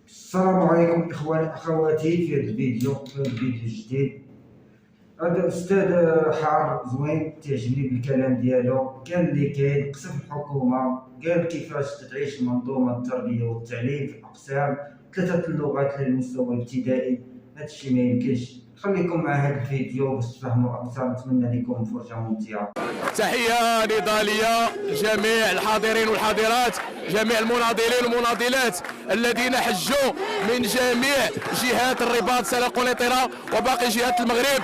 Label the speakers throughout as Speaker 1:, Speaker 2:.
Speaker 1: السلام عليكم اخواني اخواتي. في هذا الفيديو الجديد، هذا الاستاذ حار زوين تعجبني بالكلام ديالو. قال اللي كاين قسم الحكومه، قال كيفاش تعيش منظومه التربيه والتعليم في اقسام ثلاثه اللغات للمستوى الابتدائي. هذا الشيء ما يمكنش. خليكم مع هذا الفيديو باش تفهموا اكثر. نتمنى لكم فرجه ممتعه.
Speaker 2: تحية نضالية جميع الحاضرين والحاضرات، جميع المناضلين والمناضلات الذين حجوا من جميع جهات الرباط سلا قنيطرة وباقي جهات المغرب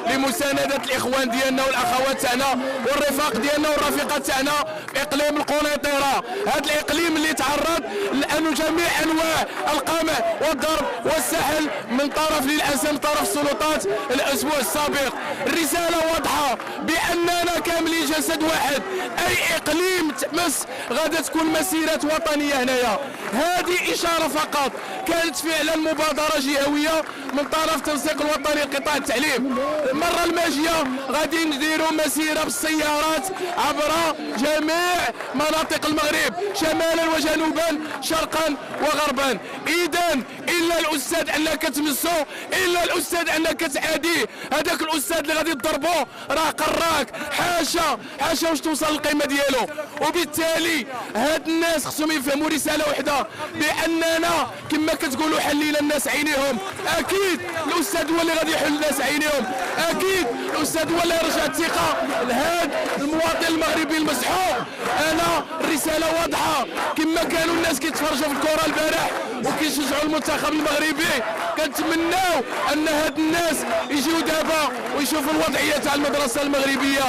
Speaker 2: لمساندة الإخوان ديالنا والأخوات تاعنا والرفاق ديالنا والرفيقات تاعنا في إقليم القنيطرة. هذا الإقليم اللي تعرض لأنه جميع أنواع القمع والضرب والسحل من طرف للأسف طرف السلطات الأسبوع السابق. الرسالة واضحة بأننا كاملين جسد واحد، أي إقليم تمس غادي تكون مسيرة وطنية هنايا. هذه إشارة فقط، كانت فعلا مبادرة جهوية من طرف التنسيق الوطني لقطاع التعليم. المرة الماجية غادي نديروا مسيرة بالسيارات عبر جميع مناطق المغرب شمالا وجنوبا شرقا وغربا. إذا إلا الأستاذ أنك تمسو، إلا الأستاذ أنك تعاديه، هذاك الأستاذ اللي غادي تضربو راه قراك. حاشا واش توصل القيمة ديالو. وبالتالي هاد الناس خصهم يفهموا رسالة وحدة، بأننا كما كتقولوا حلينا الناس عينيهم. أكيد الأستاذ هو اللي غادي يحل الناس عينيهم، أكيد الأستاذ هو اللي يرجع الثقة لهذا المواطن المغربي المسحوق. أنا الرسالة واضحة، كما كانوا الناس كيتفرجوا في الكرة البارح وكيشجعوا المنتخب المغربي، كنتمناو أن هاد الناس يجيو دابا ويشوفوا الوضعية تاع المدرسة المغربية،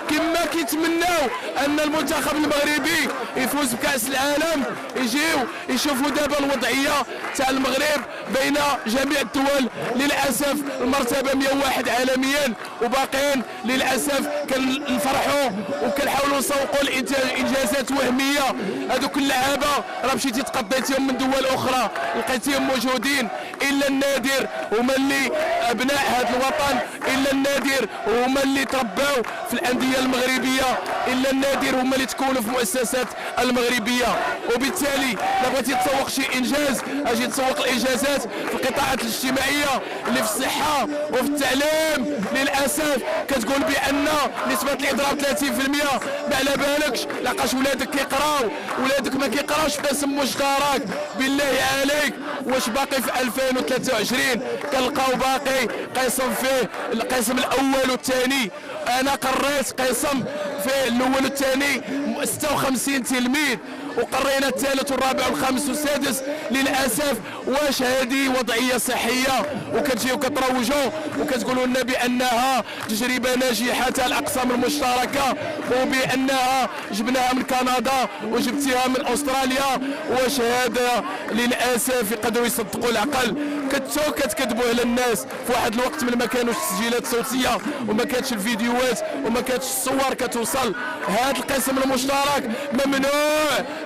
Speaker 2: كما كيتمناو ان المنتخب المغربي يفوز بكاس العالم. يجيو يشوفوا دابا الوضعيه تاع المغرب بين جميع الدول. للاسف المرتبه 101 عالميا، وباقيين للاسف كنفرحوا وكنحاولوا نسوقوا الانجازات وهميه. هذوك اللعابه راه مشيتي تقضيتيهم من دول اخرى لقيتيهم موجودين، الا النادر هما اللي ابناء هذا الوطن، الا النادر هما اللي تربوا في الانديه المغربيه، الا النادر هما اللي تكونوا في المؤسسات المغربيه. وبالتالي لا بغيتي تسوق شي انجاز اجي تسوق الانجازات في القطاعات الاجتماعيه اللي في الصحه وفي التعليم. للاسف كتقول بان نسبه الاضراب 30%، ما على بالكش لقاش ولادك كيقراو، ولادك ما كيقراوش في قسم مشترك. بالله عليك واش باقي في 2023 كنلقاو باقي قسم فيه القسم الاول والثاني؟ انا قريت قسم في الاول والثاني 56 تلميذ، وقرينا الثالث والرابع والخامس والسادس. للاسف واش هذه وضعيه صحيه؟ وكتجيو كتروجوا وكتقولوا لنا بانها تجربه ناجحه تاع الاقسام المشتركه، وبانها جبناها من كندا وجبتيها من استراليا. واش هذا للاسف يقدروا يصدقوا العقل؟ كتكذبوا على الناس في واحد الوقت من ما كانوش التسجيلات الصوتيه وما كانتش الفيديوهات وما كانتش الصور كتوصل. هذا القسم المشترك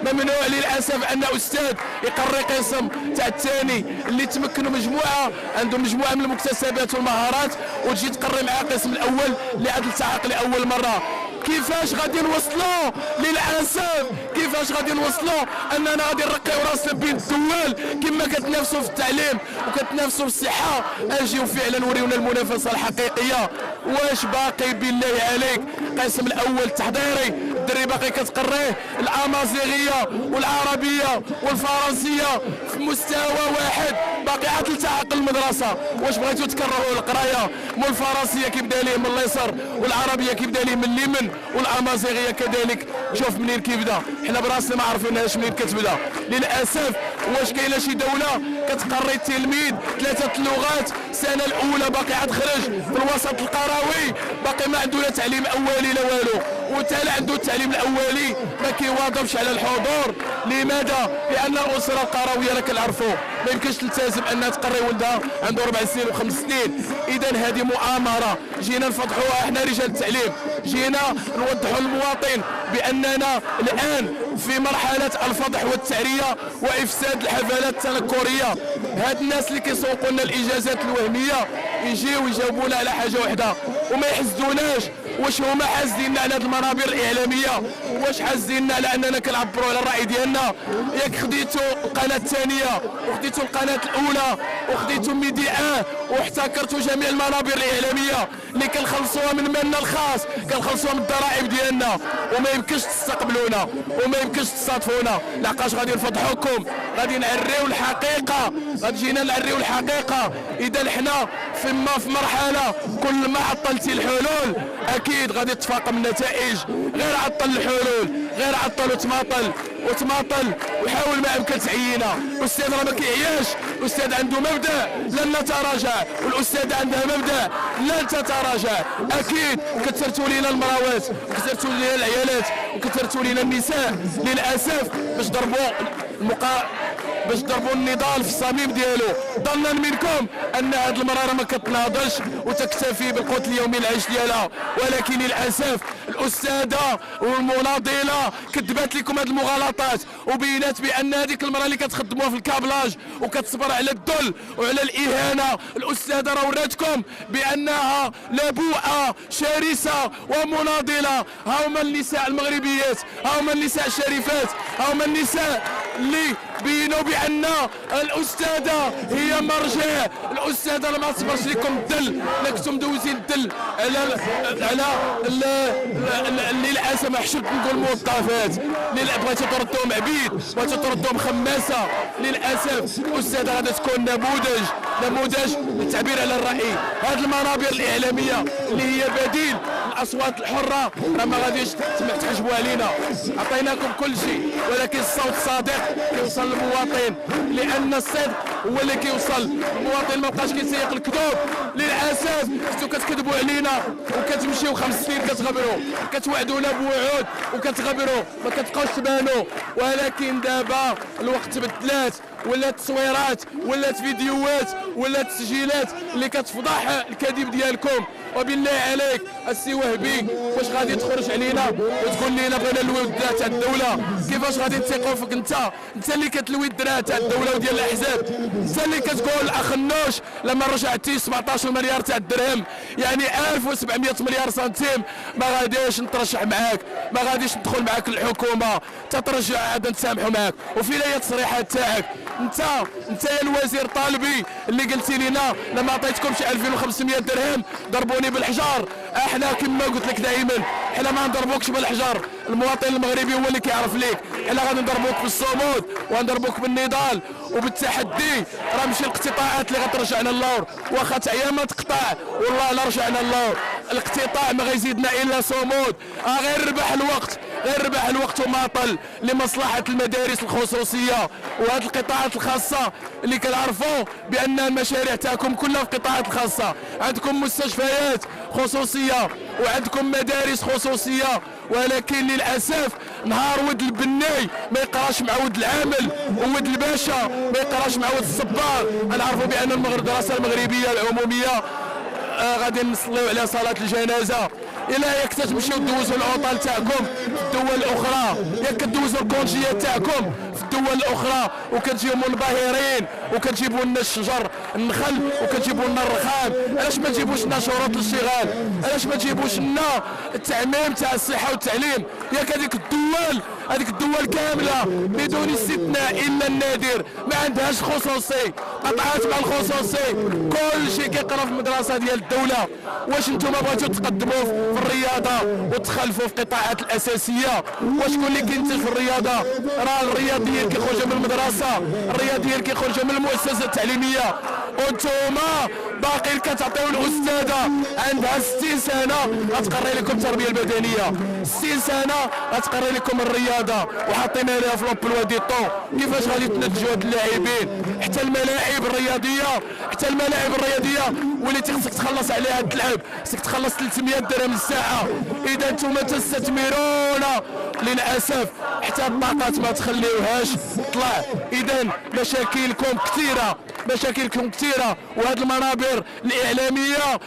Speaker 2: ممنوع للاسف ان استاذ يقري قسم تاع الثاني اللي تمكنوا مجموعه عندهم مجموعه من المكتسبات والمهارات، وتجي تقري معاه القسم الاول اللي عاد التحق لاول مره. كيفاش غادي نوصلوا؟ للاسف كيفاش غادي نوصلوا اننا غادي نرقيو راسنا بين الدول كما كتنافسوا في التعليم وكتنافسوا في الصحه؟ اجيو فعلا وريونا المنافسه الحقيقيه. واش باقي بالله عليك؟ القسم الاول التحضيري الدري باقي كتقريه الامازيغيه والعربيه والفرنسيه في مستوى واحد، باقي عاد تلتحق المدرسه. واش بغيتوا تكرهوا القرايه؟ مو الفرنسيه كيبدا ليه من اليسار، والعربيه كيبدا ليه من اليمين، والامازيغيه كذلك. شوف منين كيبدا، حنا براسنا ما عارفينهاش منين كتبدا. للاسف واش كاينه شي دوله كتقري التلميذ ثلاثه اللغات السنه الاولى باقي عاد خرج في الوسط القروي، باقي ما عنده لا تعليم اولي لا والو، وتالا عنده التعليم الاولي ما كيواظبش على الحضور. لماذا؟ لان الاسره القرويه راه كنعرفوا ما يمكنش تلتزم انها تقري ولدها عنده 4 سنين و5 سنين. اذا هذه مؤامره جينا نفضحوها احنا رجال التعليم، جينا نوضحوا للمواطن باننا الان في مرحله الفضح والتعريه وافساد الحفلات التنكريه. هاد الناس اللي كيسوقوا لنا الانجازات الوهميه يجيو يجاوبونا على حاجه واحده وما يحسدوناش واش هما حاسديننا على هذه المنابر الاعلاميه؟ واش حاسديننا على اننا كنعبروا على الراي ديالنا؟ ياك خديتوا القناه الثانيه وخديتوا القناه الاولى وخديتوا ميديا واحتكرتوا جميع المنابر الاعلاميه اللي كنخلصوها من مالنا الخاص، كنخلصوها من الضرائب ديالنا، وما يمكنش تستقبلونا وما يمكنش تصادفونا، لحقاش غادي نفضحوكم، غادي نعريو الحقيقه، غادي جينا نعريو الحقيقه. اذا حنا في مرحله كل ما عطلتي الحلول اكيد غادي تفاقم النتائج. غير عطل الحلول، غير عطل وتماطل وحاول ما امكن تعيينا. الاستاذ راه ما كيعياش، الاستاذ عنده مبدا لن نتراجع، والاستاذ عندها مبدا لن تتراجع. اكيد كثرتوا لينا المراوات وكثرتوا لينا العيالات وكثرتوا لينا النساء للاسف باش ضربوا النضال في الصميم ديالو، ظنا منكم ان هذه المراره ما كتناضلش وتكتفي بالقوت اليومي العيش ديالها، ولكن للاسف الاستاذه والمناضله كذبت لكم هذه المغالطات وبينات بان هذيك المراه اللي كتخدموها في الكابلاج وكتصبر على الذل وعلى الاهانه، الاستاذه راه وراتكم بانها لبوءه شرسه ومناضله. ها هما النساء المغربيات، ها هما النساء الشريفات، ها هما النساء اللي بينوا بان الاستاذه هي مرجع. الاستاذه ما تصبرش لكم الذل، لكم دوزين الذل على للاسف ما حشمت نقول موظفات اللي بغيتوا تردوهم عبيد، بغيتوا تردوهم خماسه. للاسف الاستاذه غادي تكون نموذج للتعبير على الراي. هذه المنابر الاعلاميه اللي هي بديل الاصوات الحره راه ما غاديش تحجبوا علينا، عطيناكم كل شيء، ولكن الصوت الصادق كيوصل للمواطن، لان الصدق هو اللي كيوصل. المواطن ما بقاش كيسيق الكذوب. للاسف كنتو كتكذبوا علينا وكتمشيو 5 سنين كتغبروا، كتوعدونا بوعود وكتغبروا، ما كتبقاوش تبانوا. ولكن دابا الوقت تبدلات، ولات تصويرات، ولات فيديوهات، ولات تسجيلات اللي كتفضح الكذب ديالكم. وبالله عليك السي وهبي واش غادي تخرج علينا وتقول لنا بغينا نلويو الدراري تاع الدوله؟ كيفاش غادي نثيقوا فيك انت اللي كتلوي الدراري تاع الدوله وديال الاحزاب؟ انت اللي كتقول الاخ النوش لما رجعتي 17 مليار تاع الدرهم، يعني 1700 مليار سنتيم، ما غاديش نترشح معاك، ما غاديش ندخل معاك الحكومه، تترجع عاد نتسامحوا معاك. وفين هي التصريحات تاعك؟ انت يا الوزير طالبي اللي قلتي لنا لما عطيتكمش 2500 درهم ضربوني بالحجار. احنا كما قلت لك دائما احنا ما نضربوكش بالحجار، المواطن المغربي هو اللي كيعرف ليك. احنا غادي نضربوك بالصمود وغنضربوك بالنضال وبالتحدي. راه ماشي الاقتطاعات اللي غترجعنا اللور، واخا تعيا ما تقطع والله لا رجعنا اللور. الاقتطاع ما غيزيدنا الا صمود. غير ربح الوقت وماطل لمصلحه المدارس الخصوصيه وهذه القطاعات الخاصه اللي كنعرفوا بان المشاريع تاعكم كلها في القطاعات الخاصه. عندكم مستشفيات خصوصيه وعندكم مدارس خصوصيه، ولكن للاسف نهار ولد البناي ما يقراش مع ولد العامل، وولد الباشا ما يقراش مع ولد الصبار. نعرفوا بان الدراسه المغربيه العموميه غادي نصليو على صلاه الجنازه. الا ياك تمشيو دوزوا العطل تاعكم في الدول الاخرى، ياك كدوزوا الكونجيات تاعكم في الدول الاخرى وكتجيو منبهرين وكتجيبوا لنا الشجر النخل وكتجيبوا لنا الرخام، علاش ما تجيبوش لنا شروط الاشتغال؟ علاش ما تجيبوش لنا التعميم تاع الصحه والتعليم؟ ياك هذيك الدول كامله بدون استثناء الا النادر ما عندهاش خصوصي، قطعات مع الخصوصي، كل شيء كيقرا في المدرسه ديال الدوله. واش نتوما بغيتوا تقدموا في الرياضه وتخلفوا في القطاعات الاساسيه؟ وشكون اللي كينتج في الرياضه؟ راه الرياضيين كيخرجوا من المدرسه، الرياضيين كيخرجوا من المؤسسه التعليميه، وانتوما باقي كتعطيو الاستاذه عندها 60 سنه غتقري لكم التربيه البدنيه، 60 سنه غتقري لكم الرياضه وحاطين عليها في لوب الوادي طو. كيفاش غادي تنتجوا هاد اللاعبين؟ حتى الملاعب الرياضيه وليتي خصك تخلص عليها تلعب، خصك تخلص 300 درهم الساعه. اذا نتوما تستثمرون للاسف حتى الطاقات ما تخليوهاش تطلع. اذا مشاكلكم كثيره وهاد المنابر الاعلاميه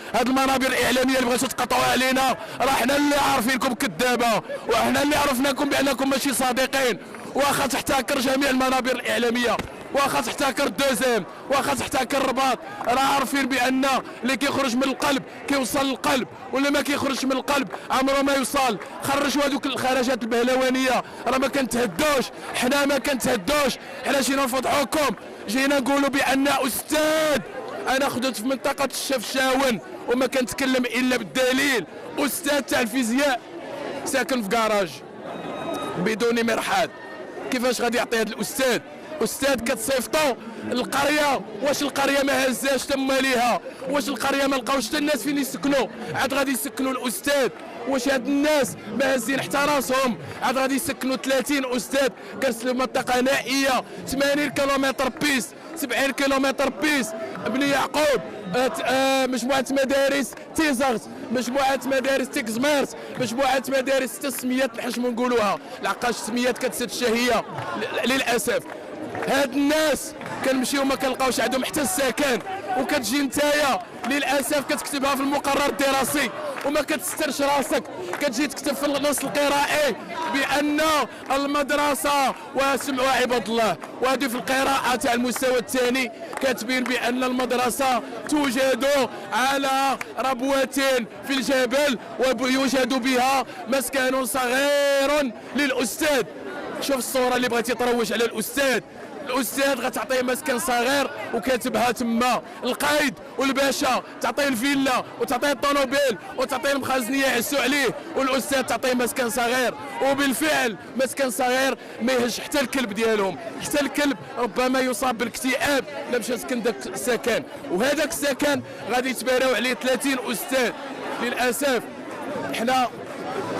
Speaker 2: اللي بغيتوا تقطعوا علينا راه حنا اللي عارفينكم كذابه، وحنا اللي عرفناكم بانكم ماشي صادقين. واخا تحتكر جميع المنابر الاعلاميه واخا تحتكر الدوزيام، واخا تحتكر الرباط، راه عارفين بان اللي كيخرج من القلب كيوصل للقلب، واللي ما كيخرجش من القلب عمره ما يوصل. خرجوا هذوك الخرجات البهلوانيه، راه ما كنتهدوش، حنا ما كنتهدوش، حنا جينا نفضحوكم، جينا نقولوا بان استاذ. انا خدمت في منطقه الشفشاون وما كنتكلم الا بالدليل، استاذ تاع الفيزياء ساكن في كراج بدون مرحاض. كيفاش غادي يعطي هذا الاستاذ؟ استاذ كتصيفطو القريه، واش القريه ما هزاش تما ليها؟ واش القريه ما لقاوش حتى الناس فين يسكنوا؟ عاد غادي يسكنوا الاستاذ؟ واش هاد الناس ما هازين حتى راسهم؟ عاد غادي يسكنوا 30 استاذ كنسلوا منطقه نائيه 80 كيلومتر بيس، 70 كيلومتر بيس. ابن يعقوب، مجموعه مدارس تيزرت، مجموعه مدارس تيكزميرت، مجموعه مدارس تسميات نحشموا نقولوها، لعقاش سميات كتسد الشهيه للاسف. هاد الناس كنمشيو ما كنلقاوش عندهم حتى السكن، وكتجي نتايا للاسف كتكتبها في المقرر الدراسي وما كتسترش راسك، كتجي تكتب في النص القرائي بان المدرسه وسمعوا عباد الله، وهذه في القراءه تاع المستوى الثاني كاتبين بان المدرسه توجد على ربوه في الجبل ويوجد بها مسكن صغير للاستاذ. شوف الصوره اللي بغيتي تروج على الاستاذ، الاستاذ غتعطيه مسكن صغير وكاتبها تما القايد والباشا، تعطيه الفيلا وتعطيه الطوموبيل وتعطيه المخازنيه يعسوا عليه، والاستاذ تعطيه مسكن صغير. وبالفعل مسكن صغير ما يهج حتى الكلب ديالهم، حتى الكلب ربما يصاب بالاكتئاب لا مشى سكن داك السكن، وهذاك السكن غادي يتباراو عليه 30 استاذ. للاسف حنا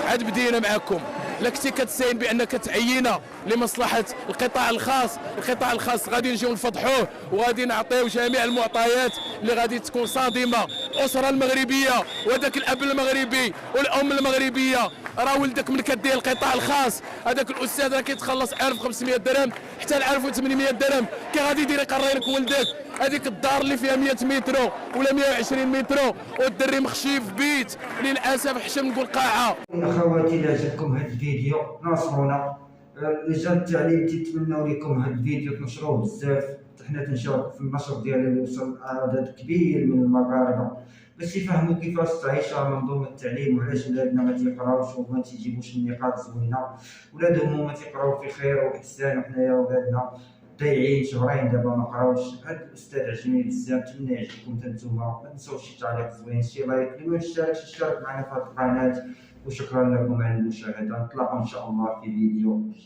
Speaker 2: عاد بدينا معكم، لا كنتي كتساين بانك تعينا لمصلحه القطاع الخاص، القطاع الخاص غادي نجيو نفضحوه وغادي نعطيو جميع المعطيات اللي غادي تكون صادمه. الاسره المغربيه وذاك الاب المغربي والام المغربيه، راه ولدك من كدير القطاع الخاص، هذاك الاستاذ راه كيتخلص 1500 درهم حتى ل 1800 درهم، كي غادي يدير يقري لك ولدك هذيك الدار اللي فيها 100 مترو ولا 120 مترو والدري مخشي في بيت. للاسف حشم نقول قاعه.
Speaker 1: اخواتي الا عجبكم هذا الفيديو ناصرونا، لجان التعليم تيتمناو لكم هذا الفيديو تنشروه بزاف، حنا تنشاركوا في النشر ديالو اللي وصل عدد كبير من المغاربه باش يفهموا كيفاش تعيش منظومه التعليم، وعلاش ولادنا ما تيقراوش وما تيجيبوش النقاط زوينه. ولادهم ما تيقراو في خير واحسان، وحنايا ولادنا ضايعين شهرين دابا ما قراوش. هذا الاستاذ عجبني بزاف، نتمنى يعجبكم حتى نتوما. ما تنساوش شي تعليق زوين، شي لايك، اللي ما اشتركش يشترك معنا في هذه القناه. وشكرا لكم على المشاهده، نتلاقاو ان شاء الله في فيديو جديد.